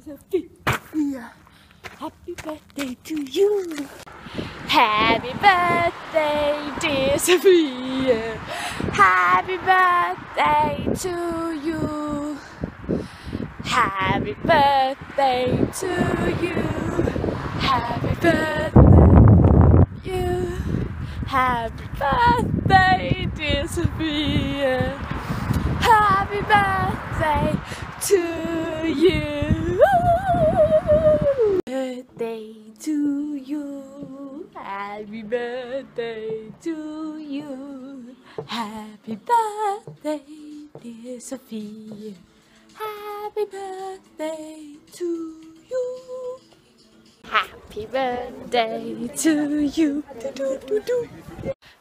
Sophia, happy birthday to you. Happy birthday, dear Sophia. Happy birthday to you. Happy birthday to you. Happy birthday to you. Happy birthday, dear Sophia. Happy birthday to you. Birthday to you. Happy birthday to you. Happy birthday, dear Sophia. Happy birthday to you. Happy birthday to you.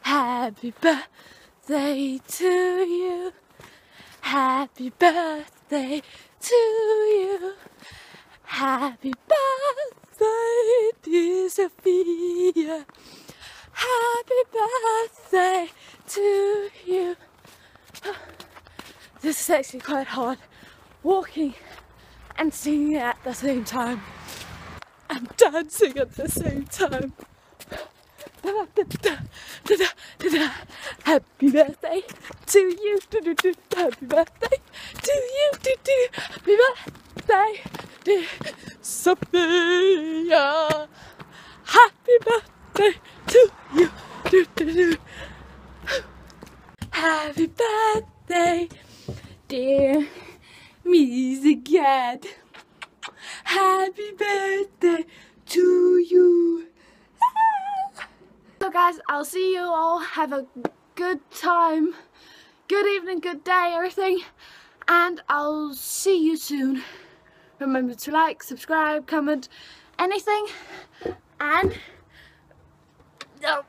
Happy birthday to you. Happy birthday to you. Happy birthday, dear Sophia. Happy birthday to you. This is actually quite hard, walking and singing at the same time and dancing at the same time. Happy birthday to you. Happy birthday to you. Happy birthday, dear Sophia. Happy birthday to you. Happy birthday, dear Music Cat. Happy birthday to you. So guys, I'll see you all. Have a good time, good evening, good day, everything, and I'll see you soon. Remember to like, subscribe, comment, anything, and no.